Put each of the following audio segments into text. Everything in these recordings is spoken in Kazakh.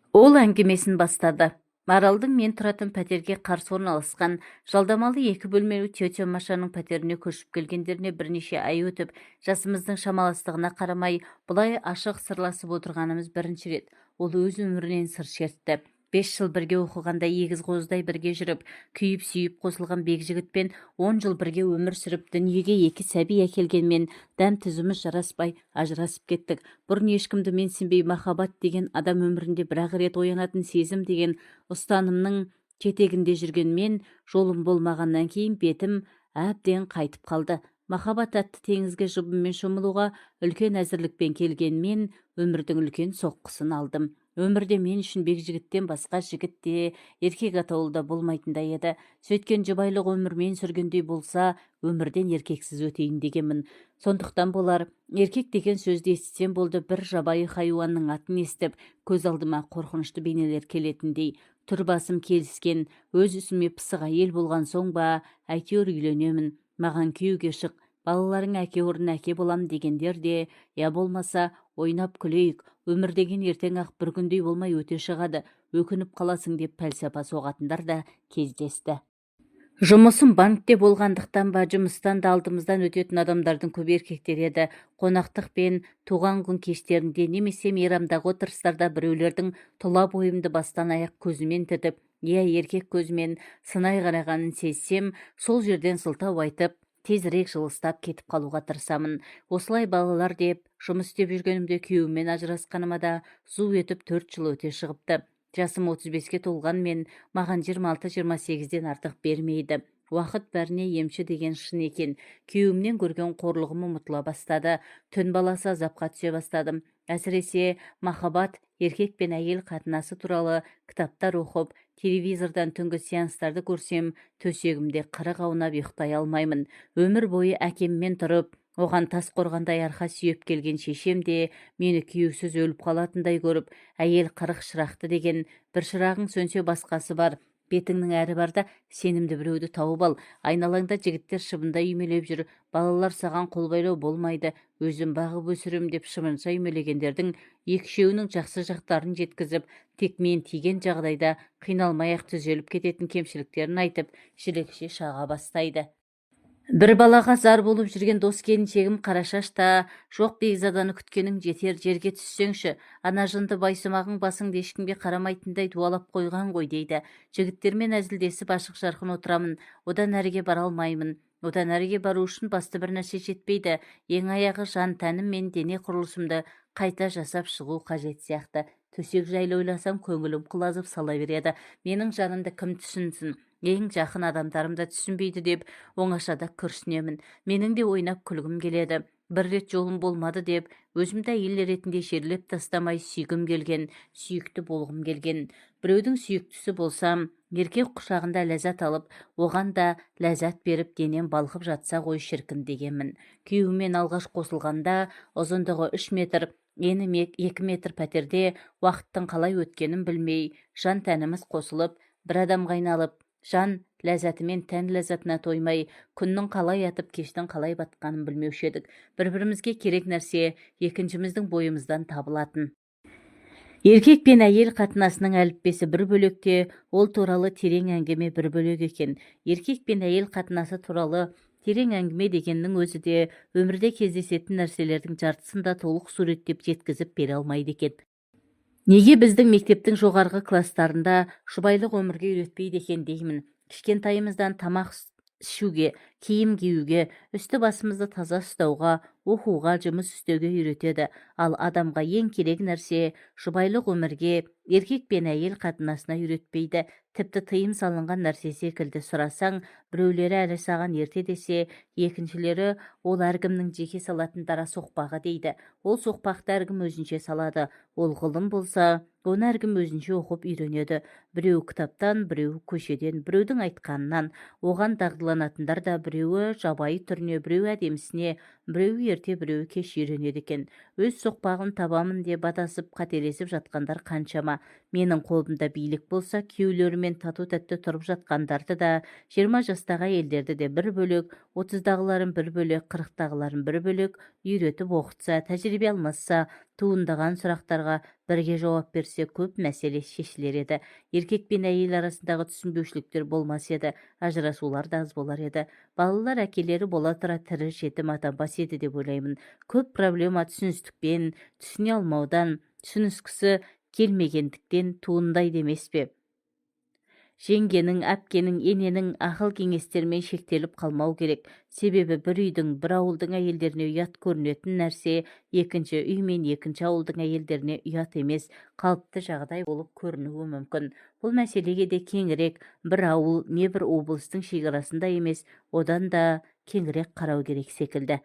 Ол әңгімесін бастады. Маралдың мен тұратын пәтерге қарсы орналасқан жалдамалы 2 бөлмелі тетя Машаның пәтеріне көшіп келгендеріне бірнеше ай өтіп, жасымыздың шамаластығына қарамай, бұлай ашық сырласып отырғанымыз бірінші рет. Ол өз өмірінен сыр шертті. 5 жыл бірге оқығанда егіз қоздай бірге жүріп, күйіп-сүйіп қосылған бекжігітпен 10 жыл бірге өмір сүріп, дүниеге 2 сәби әкелгенмен дәм тұзымыз жараспай ажырасып кеттік. Бұрын ешкімді менсінбей махаббат деген адам өмірінде бір-ақ рет оянатын сезім деген ұстанымның жетегінде жүрген мен, жолым болмағаннан кейін бетім әбден қайтып қалды. Махаббат атты теңізге жұбыммен шомылуға үлкен әзірлікпен келген мен өмірдің үлкен соққысын алдым. Өмірде мен үшін бекжігіттен басқа жігіт те, еркек атаулы да болмайтындай еді. Сөйткен жұбайлық өмірмен сүргендей болса, өмірден еркексіз өтейін дегенмін. Сондықтан болар, еркек деген сөзді естісем болды, бір жабайы хайуанның атын естіп, көз алдыма қорқынышты бейнелер келетіндей. Түр басым келіскен, өз үсіме пысық әйел болған соң ба, әйтеуір үйленемін, маған күйеуге шық, балаларың әке орнына әке болам дегендер де, я болмаса ойнап күлейік, өмір деген ертең-ақ бір күндей болмай өте шығады, өкініп қаласың деп пәлсапа соғатындар да кездесті. Жұмысым банкте болғандықтан ба, жұмыстан да алдымыздан өтетін адамдардың көп еркектер еді. Қонақтық пен туған күн кештерінде немесе мейрамдағы отырыстарда біреулердің тұла бойымды бастан аяқ көзімен тітіп, еркек көзімен сынай қарағанын сезсем, сол жерден сылтау айтып, тезірек жылыстап кетіп қалуға тырысамын. Осылай балалар деп, жұмыс істеп жүргенімде күйеуіммен ажырасқаныма да зу етіп 4 жыл өте шығыпты. Жасым 35-ке толғанмен, маған 26-28-ден артық бермейді. Уақыт бәріне емші деген шын екен. Күйеуімнен көрген қорлығым ұмытыла бастады. Түн баласы азапқа түсе бастадым. Әсіресе махаббат, еркек пен әйел қатынасы туралы кітаптар оқып, телевизордан түнгі сеанстарды көрсем, төсегімде қырық аунап ұйықтай алмаймын. Өмір бойы әкеммен тұрып, оған тас қорғандай арқа сүйеп келген шешем де мені күйеусіз өліп қалатындай көріп, әйел 40 шырақты деген, бір шырағың сөнсе басқасы бар, бетіңнің әрі барда сенімді біреуді тауып ал, айналаңда жігіттер шыбында үймелеп жүр, балалар саған қол байлау болмайды, өзім бағып өсірем деп шыбынша үймелегендердің 2-үшеуінің жақсы жақтарын жеткізіп, тек мен тиген жағдайда қиналмай-ақ түзеліп кететін кемшіліктерін айтып, шілекше шаға бастайды. Бір балаға зар болып жүрген дос келіншегім Қарашаш та, жоқ бекзаданы күткенің жетер, жерге түссеңші, ана жынды байсымағың басыңды ешкімге қарамайтындай дуалап қойған ғой дейді. Жігіттермен әзілдесіп ашық жарқын отырамын, одан әріге бара алмаймын. Одан әріге бару үшін басты бір нәрсе жетпейді. Ең аяғы жан тәнім мен дене құрылысымды қайта жасап шығу қажет сияқты. Төсек жайлы ойласам көңілім құлазып сала береді. Менің жанымды кім түсінсін? Ең жақын адамдарым да түсінбейді деп оңашада күрсінемін. Менің де ойнап күлгім келеді. Бір рет жолым болмады деп, өзімді әйел ретінде жерлеп тастамай сүйгім келген, сүйікті болғым келген. Біреудің сүйіктісі болсам, еркек құшағында ләззат алып, оған да ләззат беріп денем балқып жатса ғой шіркін дегенмін. Күйеуімен алғаш қосылғанда ұзындығы 3 метр, ені 2 метр пәтерде уақыттың қалай өткенін білмей, жан тәніміз қосылып, бір адамға айналып, жан ләззатымен тән ләззатына тоймай, күннің қалай атып, кештің қалай батқанын білмеуші едік. Бір-бірімізге керек нәрсе екіншіміздің бойымыздан табылатын. Еркек пен әйел қатынасының әліппесі бір бөлекте, ол туралы терең әңгіме бір бөлек екен. Еркек пен әйел қатынасы туралы терең әңгіме дегеннің өзі де өмірде кездесетін нәрселердің жартысын да толық суреттеп жеткізіп бере алмайды екен. Неге біздің мектептің жоғарғы кластарында жұбайлық өмірге үйретпейді екен деймін. Кішкентайымыздан тамақ ішуге, киім киюге, үсті басымызды таза ұстауға, оқуға, жұмыс істеуге үйретеді. Ал адамға ең керек нәрсе жұбайлық өмірге, еркек пен әйел қатынасына үйретпейді. Тіпті тыйым салынған нәрсе секілді сұрасаң, біреулері әлі саған ерте десе, екіншілері ол әркімнің жеке салатын дара соқпағы дейді. Ол соқпақты әркім өзінше салады. Ол ғылым болса, оны әркім өзінше оқып үйренеді. Біреу кітаптан, біреу көшеден, біреудің айтқанынан. Оған дағдыланатындар да біреуі жабайы түріне, біреуі әдемісіне, біреуі ерте, біреуі кеш үйренеді екен. Өз соқпағын табамын деп адасып, қателесіп жатқандар қаншама. Менің қолымда билік болса, күйеулерімен тату-тәтті тұрып жатқандарды да, 20 жастағы әйелдерді де бір бөлек, 30-дағыларын бір бөлек, 40-дағыларын бір бөлек үйретіп оқытса, тәжірибе алмасса, туындаған сұрақтарға бірге жауап берсе, көп мәселе шешілер еді. Еркек пен әйел арасындағы түсінбеушіліктер болмас еді, ажырасулар да аз болар еді. Балалар әкелері бола тұра тірі жетім атанбас еді деп ойлаймын. Көп проблема түсіністікпен, түсіне алмаудан, түсініскісі келмегендіктен туындайды емес пе? Жеңгенің, әпкенің, ененің ақыл кеңестермен шектеліп қалмау керек. Себебі бір үйдің, бір ауылдың әйелдеріне ұят көрінетін нәрсе екінші үй мен екінші ауылдың әйелдеріне ұят емес, қалыпты жағдай болып көрінуі мүмкін. Бұл мәселеге де кеңірек бір ауыл не бір облыстың шекарасында емес, одан да кеңірек қарау керек секілді.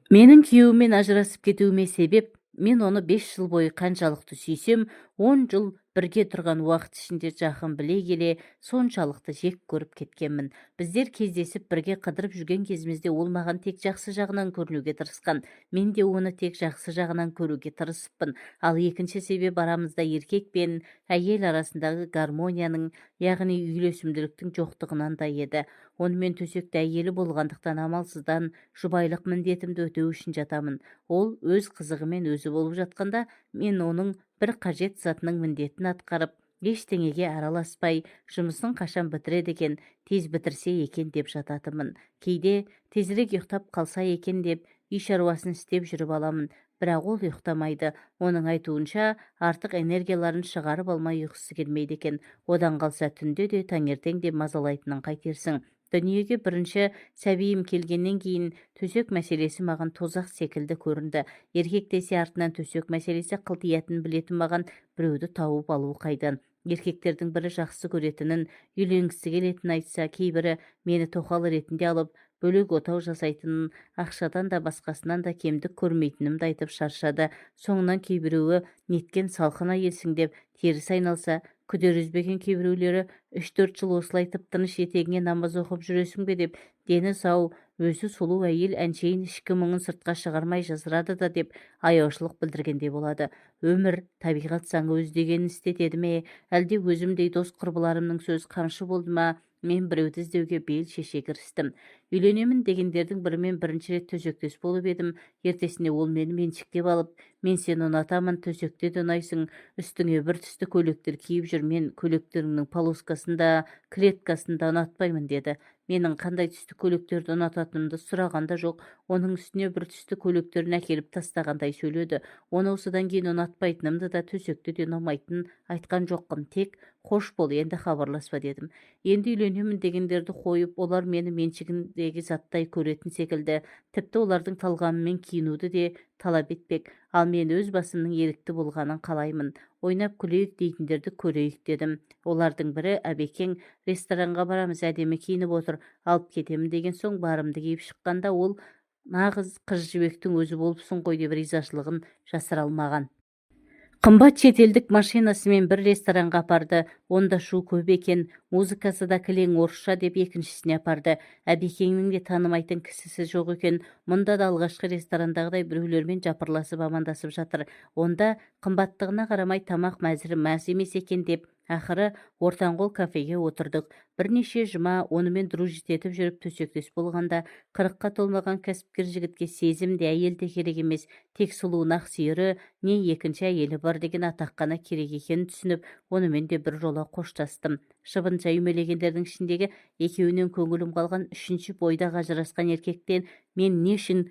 Менің күйеуіммен ажырасып кетуіме себеп, мен оны 5 жыл бойы қаншалықты сүйсем, 10 жыл бірге тұрған уақыт ішінде жақын біле келе, соншалықты жек көріп кеткенмін. Біздер кездесіп бірге қыдырып жүрген кезімізде ол маған тек жақсы жағынан көрінуге тырысқан. Мен де оны тек жақсы жағынан көруге тырысыппын. Ал екінші себеп арамызда еркек пен әйел арасындағы гармонияның, яғни үйлесімділіктің жоқтығынан да еді. Онымен төсекте әйелі болғандықтан амалсыздан жұбайлық міндетімді өтеу үшін жатамын. Ол өз қызығымен өзі болып жатқанда, мен оның бір қажет затының міндетін атқарып, ештеңеге араласпай, жұмысын қашан бітіреді екен, тез бітірсе екен деп жататымын. Кейде тезірек ұйықтап қалса екен деп, үй шаруасын істеп жүріп аламын. Бірақ ол ұйықтамайды. Оның айтуынша, артық энергияларын шығарып алмай ұйқысы келмейді екен. Одан қалса түнде де таңертең де мазалайтынын қайтерсің. Дүниеге бірінші сәбиім келгеннен кейін төсек мәселесі маған тозақ секілді көрінді. Еркек десе артынан төсек мәселесі қылтиятын білетін маған біреуді тауып алу қайдан. Еркектердің бірі жақсы көретінін, үйленгісі келетінін айтса, кейбірі мені тоқал ретінде алып, бөлек отау жасайтынын, ақшадан да басқасынан да кемдік көрмейтінімді айтып шаршады. Соңынан кейбіреуі неткен салқын әйелсің деп теріс айналса, күдер үзбеген кейбіреулері 3-4 жыл осылай тып-тыныш етегіңе намаз оқып жүресің бе деп, дені сау, өзі сұлу әйел әншейін ішкі мұңын сыртқа шығармай жазырады да деп аяушылық білдіргендей болады. Өмір, табиғат заңы өз дегенін істетеді ме, әлде өзімдей дос құрбыларымның сөз қамшы болды ма? Мен біреуді іздеуге бел шеше кірістім. Үйленемін дегендердің бірімен бірінші рет төсектес болып едім. Ертесіне ол мені меншіктеп алып, мен сені ұнатамын, төсекте де ұнайсың, үстіңе бір түсті көйлектер киіп жүр, мен көйлектеріңнің полоскасында, клеткасында ұнатпаймын деді. Менің қандай түсті көйлектерді ұнататынымды сұраған да жоқ. Оның үстіне бір түсті көйлектерін әкеліп тастағандай сөйледі. Оны осыдан кейін ұнатпайтынымды да төсекте де ұнамайтынын айтқан жоқпын. Тек қош бол, енді хабарласпа дедім. Енді үйленемін дегендерді қойып, олар мені меншігіндегі заттай көретін секілді. Тіпті олардың талғамымен киінуді де талап етпек. Ал мен өз басымның ерікті болғанын қалаймын. Ойнап күлейік дейтіндерді көрейік дедім. Олардың бірі, әбекең, ресторанға барамыз, әдемі киініп отыр, алып кетемін деген соң барымды киіп шыққанда, ол нағыз қыз жібектің өзі болыпсың ғой деп ризашылығын жасыра алмаған. Қымбат шетелдік машинасымен бір ресторанға апарды. Онда шу көп екен, музыкасы да кілең орысша деп екіншісіне апарды. Әбекеңнің де танымайтын кісісі жоқ екен. Мұнда да алғашқы ресторандағыдай біреулермен жапырласып амандасып жатыр. Онда қымбаттығына қарамай тамақ мәзірі мәз емес екен деп, ақыры ортанқол кафеге отырдық. Бірнеше жұма онымен дружит етіп жүріп төсектес болғанда, 40-қа толмаған кәсіпкер жігітке сезім де әйел де керек емес, тек сұлуын ақ сүйері не екінші әйелі бар деген атақ қана керек екенін түсініп, онымен де бір жола қоштастым. Шыбынша үймелегендердің ішіндегі екеуінен көңілім қалған үшінші бойда ажырасқан еркектен мен не үшін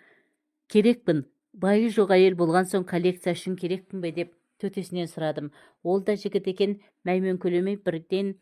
керекпін? Байы жоқ әйел болған соң коллекция үшін керекпін бе деп төтесінен сұрадым. Ол да жігіт екен, мәймөңкелемей бірден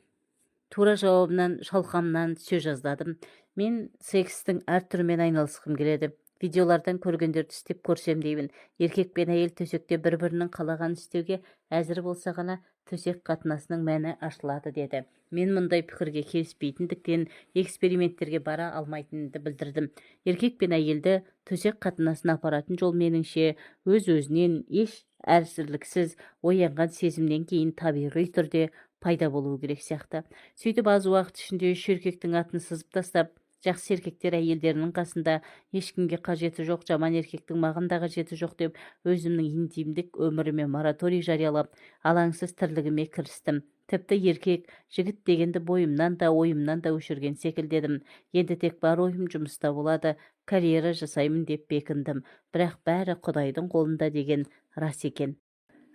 тура жауабынан шалқамнан сөз жаздадым. Мен секстің әр түрімен айналысқым келеді. Видеолардан көргендерді істеп көрсем деймін. Еркек пен әйел төсекте бір-бірінің қалағанын істеуге әзір болса ғана төсек қатынасының мәні ашылады деді. Мен мұндай пікірге келіспейтіндіктен эксперименттерге бара алмайтынымды білдірдім. Еркек пен әйелді төсек қатынасына апаратын жол меніңше өз-өзінен еш әрсірліксіз оянған сезімнен кейін табиғи түрде пайда болуы керек сияқты. Сөйтіп аз уақыт ішінде үш еркектің атын сызып тастап, жақсы еркектер әйелдерінің қасында, ешкімге қажеті жоқ, жаман еркектің маған да қажеті жоқ деп, өзімнің интимдік өміріме мораторий жариялап, алаңсыз тірлігіме кірістім. Тіпті еркек, жігіт дегенді бойымнан да, ойымнан да өшірген секілдедім. Енді тек бар ойым жұмыста болады, карьера жасаймын деп бекіндім. Бірақ бәрі Құдайдың қолында деген рас екен.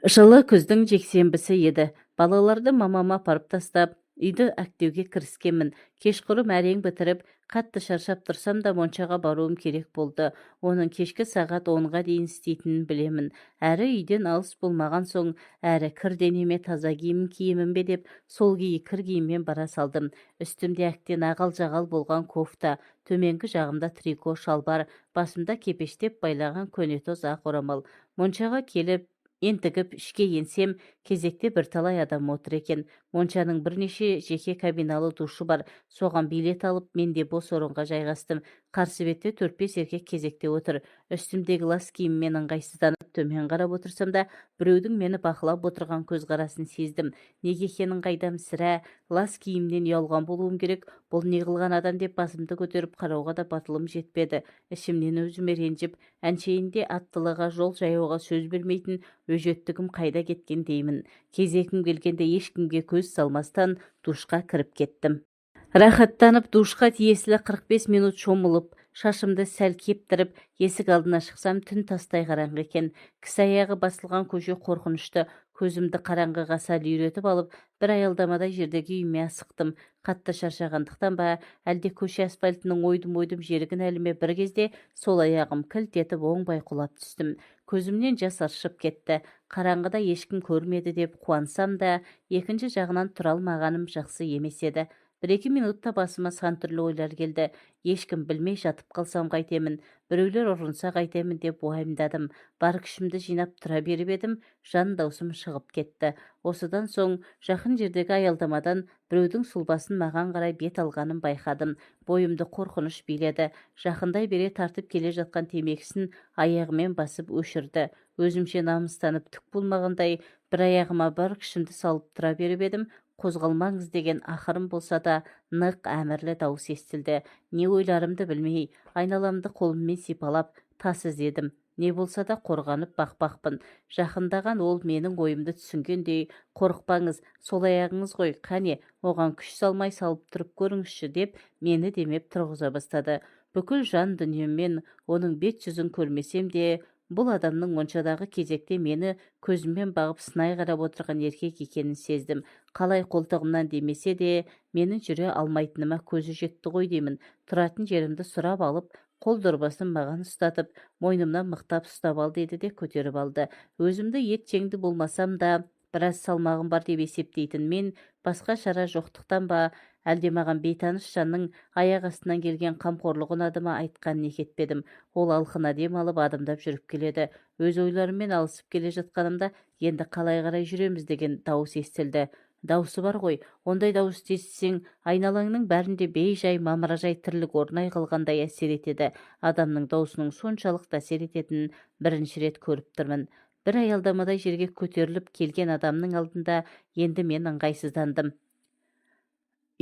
Жылы күздің жексенбісі еді. Балаларды мамама апарып тастап, үйді әктеуге кіріскенмін. Кешқұрым әрең бітіріп, қатты шаршап тұрсам да моншаға баруым керек болды. Оның кешкі сағат 10-ға дейін істейтінін білемін. Әрі үйден алыс болмаған соң, әрі кір денеме таза киімін киемін бе деп, сол кір киіммен бара салдым. Үстімде әктен ағал-жағал болған кофта, төменгі жағымда трико шалбар, басымда кепештеп байлаған көнетоз ақ орамал. Моншаға келіп, ентігіп ішке енсем, кезекте бірталай адам отыр екен. Моншаның бірнеше жеке кабиналы душы бар. Соған билет алып, мен де бос орынға жайғастым. Қарсы бетте 4-5 еркек кезекте отыр. Үстімдегі лас киіммен ыңғайсызданып төмен қарап отырсам да, біреудің мені бақылап отырған көзқарасын сездім. Неге екенін қайдам, сірә лас киімнен ұялған болуым керек. Бұл не қылған адам деп басымды көтеріп қарауға да батылым жетпеді. Ішімнен өзіме ренжіп, әншейінде аттылыға, жол жаяуға сөз бермейтін өжеттігім қайда кеткен деймін. Кезегім келгенде ешкімге көз салмастан душқа кіріп кеттім. Рахаттанып душқа тиесілі 45 минут шомылып, шашымды сәл кептіріп, есік алдына шықсам, түн тастай қараңғы екен. Кісі аяғы басылған көше қорқынышты. Көзімді қараңғыға сәл үйретіп алып, бір аялдамада жердегі үйіме асықтым. Қатты шаршағандықтан ба, әлде көше асфальтының ойдым-ойдым жерігін әліме бір кезде сол аяғым кілт етіп оңбай құлап түстім. Көзімнен жас аршып кетті. Қараңғыда ешкім көрмеді деп қуансам да, екінші жағынан тұра алмағаным жақсы емес еді. 1-2 минутта басыма сан түрлі ойлар келді. Ешкім білмей жатып қалсам қайтемін, біреулер ұрынса қайтемін деп уайымдадым. Бар күшімді жинап тұра беріп едім, жан даусым шығып кетті. Осыдан соң жақын жердегі аялдамадан біреудің сұлбасын маған қарай бет алғанын байқадым. Бойымды қорқыныш биледі. Жақындай бере тартып келе жатқан темекісін аяғымен басып өшірді. Өзімше намыстанып түк болмағандай бір аяғыма бар күшімді салып тұра беріп едім. Қозғалмаңыз деген ақырын болса да нық әмірлі дауыс естілді. Не ойларымды білмей, айналамды қолыммен сипалап, тас іздедім. Не болса да қорғанып бақпақпын. Жақындаған ол менің ойымды түсінгендей, қорықпаңыз, сол аяғыңыз ғой, қане, оған күш салмай салып тұрып көріңізші деп мені демеп тұрғыза бастады. Бүкіл жан дүниеммен оның бет жүзін көрмесем де, бұл адамның моншадағы кезекте мені көзіммен бағып сынай қарап отырған еркек екенін сездім. Қалай қолтығымнан демесе де, менің жүре алмайтыныма көзі жетті ғой деймін. Тұратын жерімді сұрап алып, қол дорбасын маған ұстатып, мойнымнан мықтап ұстап ал деді де көтеріп алды. Өзімді ет жеңді болмасам да, біраз салмағым бар деп есептейтін мен, басқа шара жоқтықтан ба, әлде маған бейтаныс жанның аяқ астынан келген қамқорлық ұнады ма айтқанын екетпедім. Ол алқына дем алып адымдап жүріп келеді. Өз ойларыммен алысып келе жатқанымда, енді қалай қарай жүреміз деген дауыс естілді. Дауысы бар ғой, ондай дауыс естісең, айналаңның бәрінде бей-жай мамыражай тірлік орнай қалғандай әсер етеді. Адамның даусының соншалықты әсер ететінін бірінші рет көріп тұрмын. Бір аялдамадай жерге көтеріліп келген адамның алдында енді мен ыңғайсыздандым.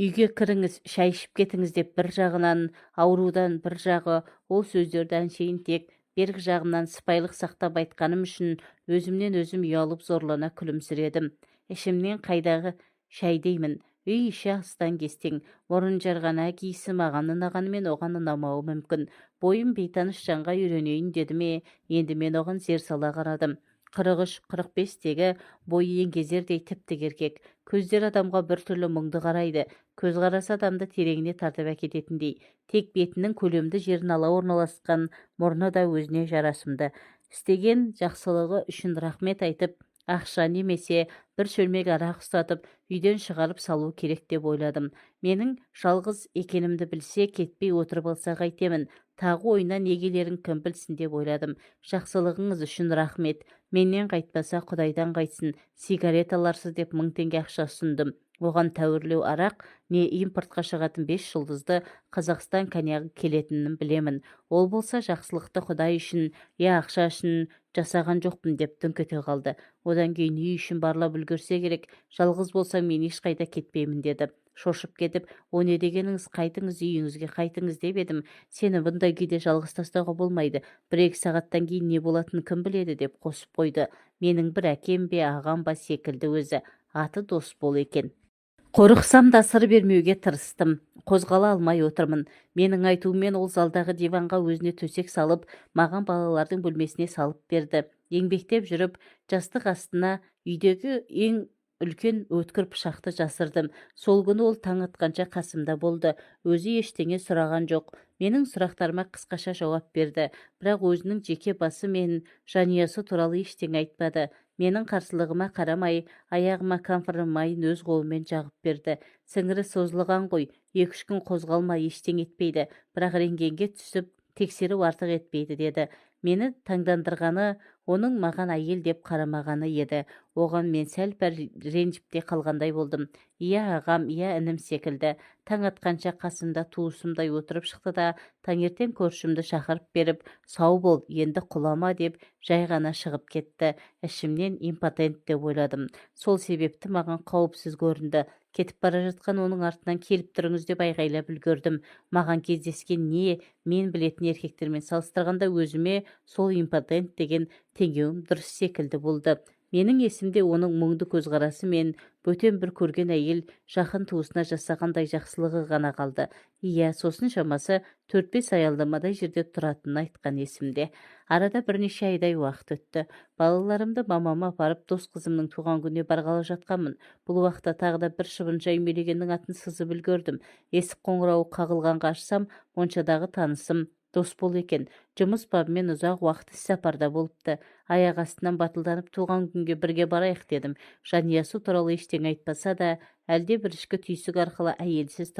Үйге кіріңіз, шай ішіп кетіңіз деп бір жағынан, аурудан бір жағы, ол сөздерді әншейін тек бергі жағымнан сыпайылық сақтап айтқаным үшін өзімнен өзім ұялып зорлана күлімсіредім. Ішімнен қайдағы шай деймін. Үй іші астан кестең, мұрын жарған әкейсі маған ұнағанымен оған ұнамауы мүмкін. Бойым бейтаныс жанға үйренейін деді ме, енді мен оған зер сала қарадым. 43-45-тегі бойы еңгезердей тіп-тік еркек. Көздер адамға бір түрлі мұңды қарайды. Көз қарасы адамды тереңіне тартып әкететіндей. Тек бетінің көлемді жерін ала орналасқан мұрны да өзіне жарасымды. Істеген жақсылығы үшін рахмет айтып, ақша немесе бір шөлмек арақ ұстатып, үйден шығарып салу керек деп ойладым. Менің жалғыз екенімді білсе, кетпей отырып алса қайтемін. Тағы ойына не келерін кім білсін деп ойладым. Жақсылығыңыз үшін рахмет. Менен қайтпаса Құдайдан қайтсын. Сигарет аларсыз деп 1000 теңге ақша ұсындым. Оған тәуірлеу арақ не импортқа шығатын 5 жұлдызды Қазақстан коньягі келетінін білемін. Ол болса жақсылықты Құдай үшін, я ақша үшін жасаған жоқпын деп дүңкете қалды. Одан кейін үй үшін барлап үлгерсе керек, жалғыз болсам мен ешқайда кетпеймін деді. Шошып кетіп, о не дегеніңіз, қайтыңыз үйіңізге қайтыңыз деп едім. Сені бұндай күйде жалғыз тастауға болмайды. 1-2 сағаттан кейін не болатынын кім біледі деп қосып қойды. Менің бір әкем бе, ағам ба секілді өзі. аты Досбол екен. Қорықсам да сыр бермеуге тырыстым. Қозғала алмай отырмын. Менің айтуыммен ол залдағы диванға өзіне төсек салып, маған балалардың бөлмесіне салып берді. Еңбектеп жүріп, жастық астына үйдегі ең үлкен өткір пышақты жасырдым. Сол күні ол таң атқанша қасымда болды. Өзі ештеңе сұраған жоқ. Менің сұрақтарыма қысқаша жауап берді. Бірақ өзінің жеке басы мен жанұясы туралы ештеңе айтпады. Менің қарсылығыма қарамай, аяғыма камфор майын өз қолымен жағып берді. Сіңірі созылған ғой, 2-3 күн қозғалмай ештеңе етпейді, бірақ рентгенге түсіп, тексеру артық етпейді деді. Мені таңдандырғаны оның маған әйел деп қарамағаны еді. Оған мен сәл-пәл ренжіп те қалғандай болдым. Иә ағам, иә інім секілді. Таң атқанша қасымда туысымдай отырып шықты да, таңертең көршімді шақырып беріп, сау бол, енді құлама деп жай ғана шығып кетті. Ішімнен импотент деп ойладым. Сол себепті маған қауіпсіз көрінді. Кетіп бара жатқан оның артынан келіп тұрыңыз деп айғайлап үлгердім. Маған кездескен не, мен білетін еркектермен салыстырғанда өзіме сол импотент деген теңеуім дұрыс секілді болды. Менің есімде оның мұңды көзқарасы мен бөтен бір көрген әйел жақын туысына жасағандай жақсылығы ғана қалды. Иә, сосын шамасы 4-5 аялдамадай жерде тұратынын айтқан есімде. Арада бірнеше айдай уақыт өтті. Балаларымды мамама апарып дос қызымның туған күніне барғалы жатқанмын. Бұл уақытта тағы да бір шыбынша үймелегеннің атын сызып үлгердім. Есік қоңырауы қағылғанға ашсам, моншадағы танысым Досбол екен. Жұмыс бабымен ұзақ уақыт іссапарда болыпты. Аяқ астынан батылданып туған күнге бірге барайық дедім. Жанұясы туралы ештеңе айтпаса да, әлде бір ішкі түйсік арқылы әйелсіз